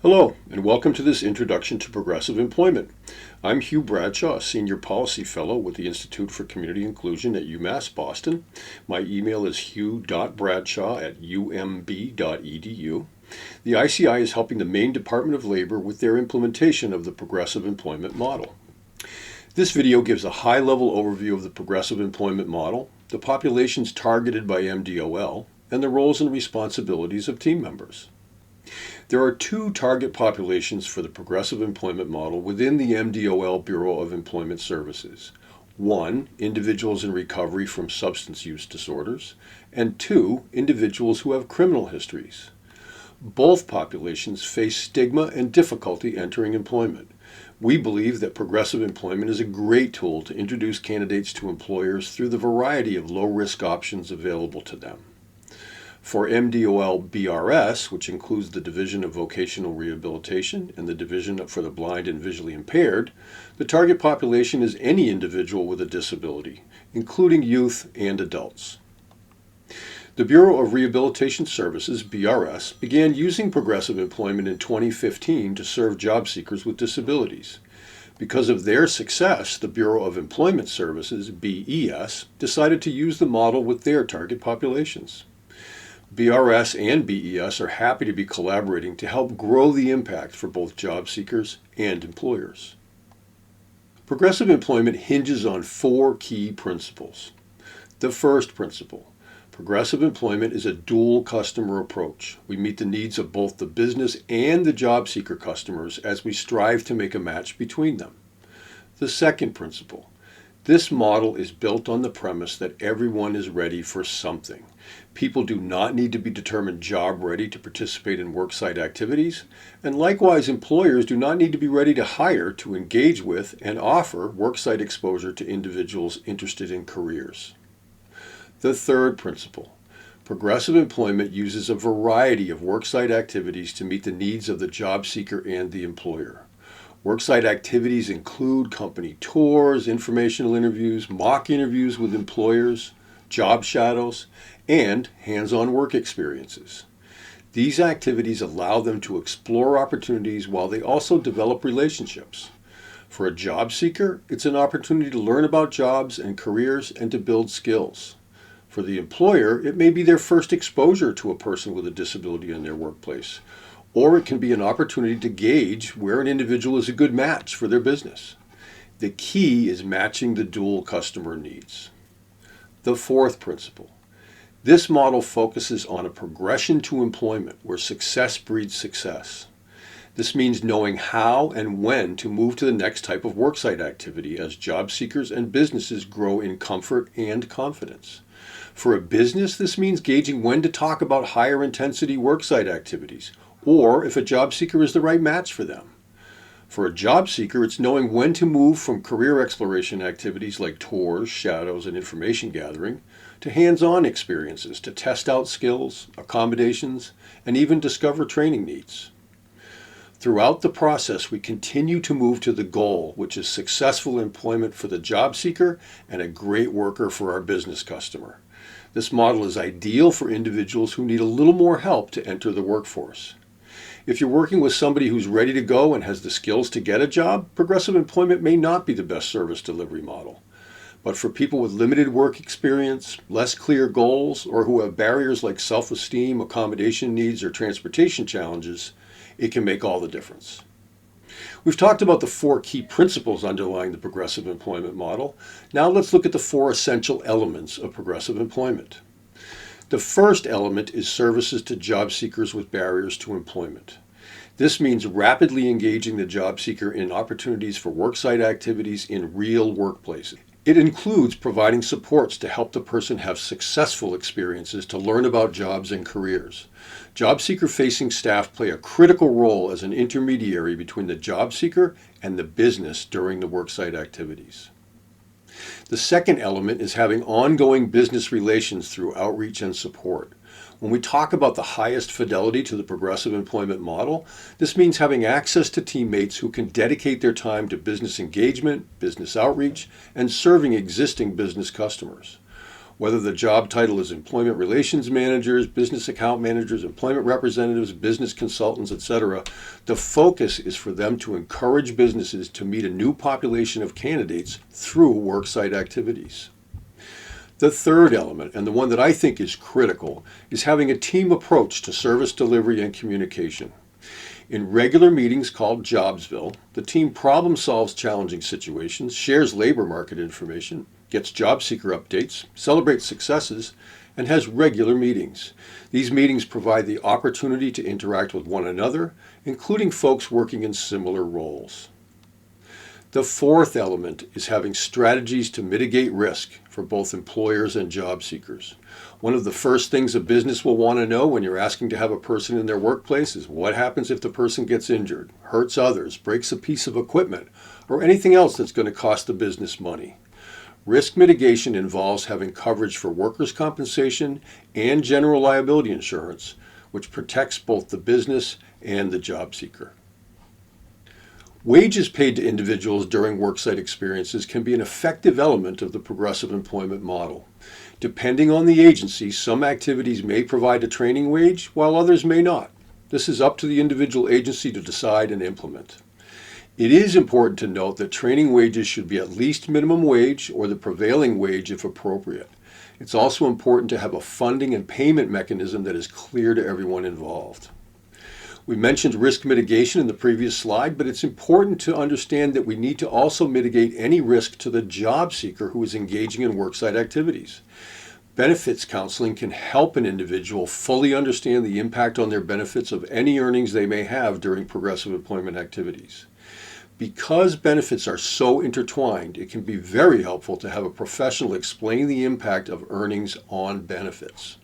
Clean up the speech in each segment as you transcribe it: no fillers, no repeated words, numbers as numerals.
Hello, and welcome to this introduction to progressive employment. I'm Hugh Bradshaw, Senior Policy Fellow with the Institute for Community Inclusion at UMass Boston. My email is hugh.bradshaw@umb.edu. The ICI is helping the Maine Department of Labor with their implementation of the progressive employment model. This video gives a high-level overview of the progressive employment model, the populations targeted by MDOL, and the roles and responsibilities of team members. There are two target populations for the progressive employment model within the MDOL Bureau of Employment Services. One, individuals in recovery from substance use disorders, and two, individuals who have criminal histories. Both populations face stigma and difficulty entering employment. We believe that progressive employment is a great tool to introduce candidates to employers through the variety of low-risk options available to them. For MDOL BRS, which includes the Division of Vocational Rehabilitation and the Division for the Blind and Visually Impaired, the target population is any individual with a disability, including youth and adults. The Bureau of Rehabilitation Services, BRS, began using progressive employment in 2015 to serve job seekers with disabilities. Because of their success, the Bureau of Employment Services, BES, decided to use the model with their target populations. BRS and BES are happy to be collaborating to help grow the impact for both job seekers and employers. Progressive employment hinges on four key principles. The first principle: progressive employment is a dual customer approach. We meet the needs of both the business and the job seeker customers as we strive to make a match between them. The second principle: this model is built on the premise that everyone is ready for something. People do not need to be determined job ready to participate in worksite activities, and likewise employers do not need to be ready to hire to engage with and offer worksite exposure to individuals interested in careers. The third principle: progressive employment uses a variety of worksite activities to meet the needs of the job seeker and the employer. Worksite activities include company tours, informational interviews, mock interviews with employers, job shadows, and hands-on work experiences. These activities allow them to explore opportunities while they also develop relationships. For a job seeker, it's an opportunity to learn about jobs and careers and to build skills. For the employer, it may be their first exposure to a person with a disability in their workplace, or it can be an opportunity to gauge where an individual is a good match for their business. The key is matching the dual customer needs. The fourth principle: this model focuses on a progression to employment where success breeds success. This means knowing how and when to move to the next type of worksite activity as job seekers and businesses grow in comfort and confidence. For a business, this means gauging when to talk about higher intensity worksite activities, or if a job seeker is the right match for them. For a job seeker, it's knowing when to move from career exploration activities like tours, shadows, and information gathering to hands-on experiences to test out skills, accommodations, and even discover training needs. Throughout the process, we continue to move to the goal, which is successful employment for the job seeker and a great worker for our business customer. This model is ideal for individuals who need a little more help to enter the workforce. If you're working with somebody who's ready to go and has the skills to get a job, progressive employment may not be the best service delivery model. But for people with limited work experience, less clear goals, or who have barriers like self-esteem, accommodation needs, or transportation challenges, it can make all the difference. We've talked about the four key principles underlying the progressive employment model. Now let's look at the four essential elements of progressive employment. The first element is services to job seekers with barriers to employment. This means rapidly engaging the job seeker in opportunities for worksite activities in real workplaces. It includes providing supports to help the person have successful experiences to learn about jobs and careers. Job seeker-facing staff play a critical role as an intermediary between the job seeker and the business during the worksite activities. The second element is having ongoing business relations through outreach and support. When we talk about the highest fidelity to the progressive employment model, this means having access to teammates who can dedicate their time to business engagement, business outreach, and serving existing business customers. Whether the job title is employment relations managers, business account managers, employment representatives, business consultants, etc., the focus is for them to encourage businesses to meet a new population of candidates through worksite activities. The third element, and the one that I think is critical, is having a team approach to service delivery and communication. In regular meetings called Jobsville, the team problem solves challenging situations, shares labor market information, gets job seeker updates, celebrates successes, and has regular meetings. These meetings provide the opportunity to interact with one another, including folks working in similar roles. The fourth element is having strategies to mitigate risk for both employers and job seekers. One of the first things a business will want to know when you're asking to have a person in their workplace is what happens if the person gets injured, hurts others, breaks a piece of equipment, or anything else that's going to cost the business money. Risk mitigation involves having coverage for workers' compensation and general liability insurance, which protects both the business and the job seeker. Wages paid to individuals during worksite experiences can be an effective element of the progressive employment model. Depending on the agency, some activities may provide a training wage, while others may not. This is up to the individual agency to decide and implement. It is important to note that training wages should be at least minimum wage or the prevailing wage if appropriate. It's also important to have a funding and payment mechanism that is clear to everyone involved. We mentioned risk mitigation in the previous slide, but it's important to understand that we need to also mitigate any risk to the job seeker who is engaging in worksite activities. Benefits counseling can help an individual fully understand the impact on their benefits of any earnings they may have during progressive employment activities. Because benefits are so intertwined, it can be very helpful to have a professional explain the impact of earnings on benefits.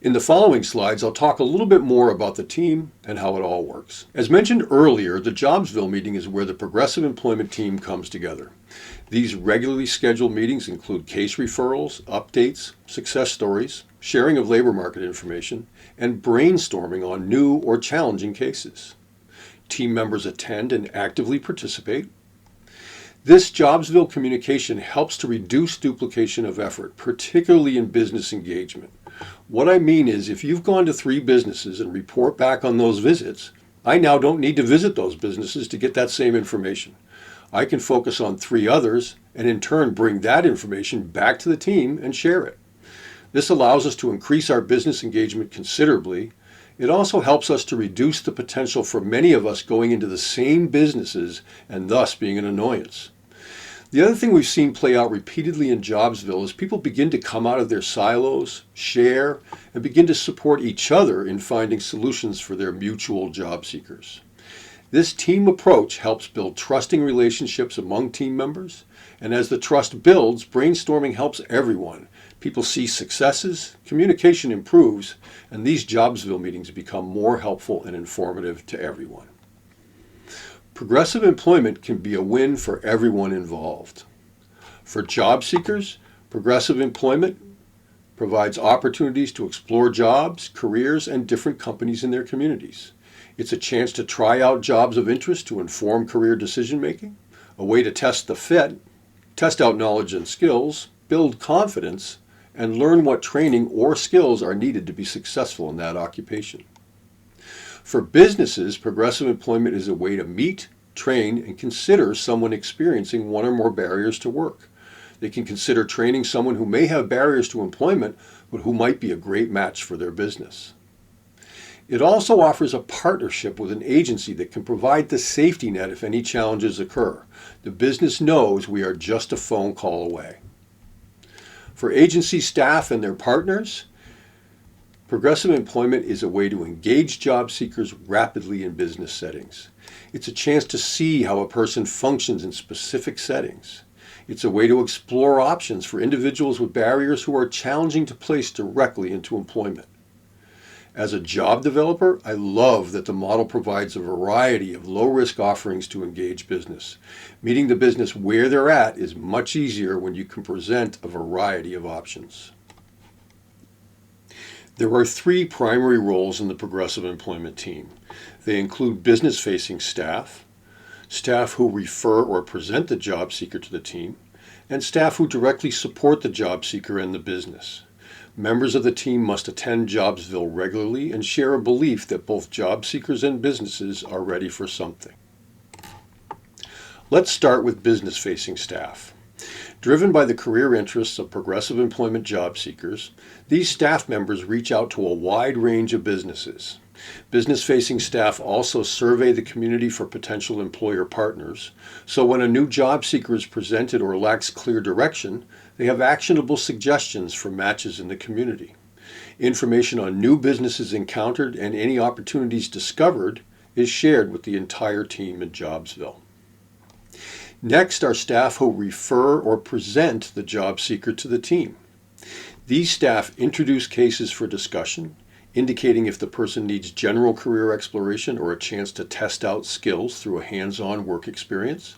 In the following slides, I'll talk a little bit more about the team and how it all works. As mentioned earlier, the Jobsville meeting is where the progressive employment team comes together. These regularly scheduled meetings include case referrals, updates, success stories, sharing of labor market information, and brainstorming on new or challenging cases. Team members attend and actively participate. This Jobsville communication helps to reduce duplication of effort, particularly in business engagement. What I mean is, if you've gone to 3 businesses and report back on those visits, I now don't need to visit those businesses to get that same information. I can focus on 3 others and in turn bring that information back to the team and share it. This allows us to increase our business engagement considerably. It also helps us to reduce the potential for many of us going into the same businesses and thus being an annoyance. The other thing we've seen play out repeatedly in Jobsville is people begin to come out of their silos, share, and begin to support each other in finding solutions for their mutual job seekers. This team approach helps build trusting relationships among team members, and as the trust builds, brainstorming helps everyone. People see successes, communication improves, and these Jobsville meetings become more helpful and informative to everyone. Progressive employment can be a win for everyone involved. For job seekers, progressive employment provides opportunities to explore jobs, careers, and different companies in their communities. It's a chance to try out jobs of interest to inform career decision making, a way to test the fit, test out knowledge and skills, build confidence, and learn what training or skills are needed to be successful in that occupation. For businesses, progressive employment is a way to meet, train, and consider someone experiencing one or more barriers to work. They can consider training someone who may have barriers to employment, but who might be a great match for their business. It also offers a partnership with an agency that can provide the safety net if any challenges occur. The business knows we are just a phone call away. For agency staff and their partners, progressive employment is a way to engage job seekers rapidly in business settings. It's a chance to see how a person functions in specific settings. It's a way to explore options for individuals with barriers who are challenging to place directly into employment. As a job developer, I love that the model provides a variety of low-risk offerings to engage business. Meeting the business where they're at is much easier when you can present a variety of options. There are 3 primary roles in the progressive employment team. They include business-facing staff, staff who refer or present the job seeker to the team, and staff who directly support the job seeker and the business. Members of the team must attend Jobsville regularly and share a belief that both job seekers and businesses are ready for something. Let's start with business-facing staff. Driven by the career interests of progressive employment job seekers, these staff members reach out to a wide range of businesses. Business-facing staff also survey the community for potential employer partners, so when a new job seeker is presented or lacks clear direction, they have actionable suggestions for matches in the community. Information on new businesses encountered and any opportunities discovered is shared with the entire team in Jobsville. Next are staff who refer or present the job seeker to the team. These staff introduce cases for discussion, indicating if the person needs general career exploration or a chance to test out skills through a hands-on work experience.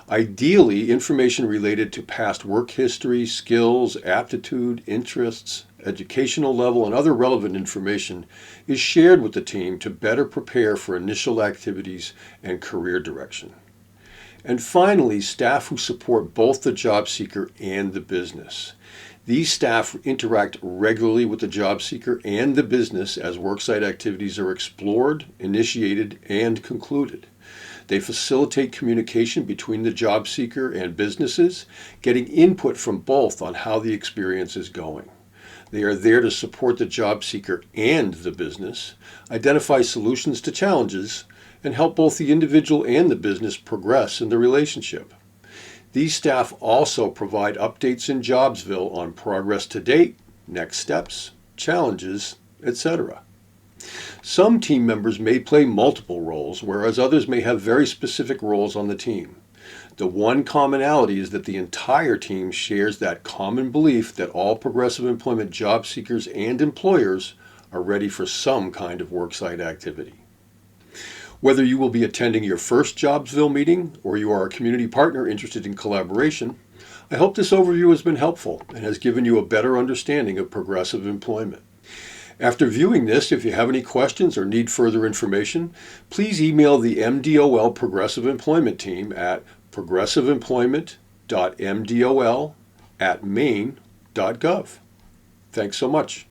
Ideally, information related to past work history, skills, aptitude, interests, educational level, and other relevant information is shared with the team to better prepare for initial activities and career direction. And finally, staff who support both the job seeker and the business. These staff interact regularly with the job seeker and the business as worksite activities are explored, initiated, and concluded. They facilitate communication between the job seeker and businesses, getting input from both on how the experience is going. They are there to support the job seeker and the business, identify solutions to challenges, and help both the individual and the business progress in the relationship. These staff also provide updates in Jobsville on progress to date, next steps, challenges, etc. Some team members may play multiple roles, whereas others may have very specific roles on the team. The one commonality is that the entire team shares that common belief that all progressive employment job seekers and employers are ready for some kind of worksite activity. Whether you will be attending your first Jobsville meeting or you are a community partner interested in collaboration, I hope this overview has been helpful and has given you a better understanding of progressive employment. After viewing this, if you have any questions or need further information, please email the MDOL Progressive Employment team at progressiveemployment.mdol@maine.gov. Thanks so much.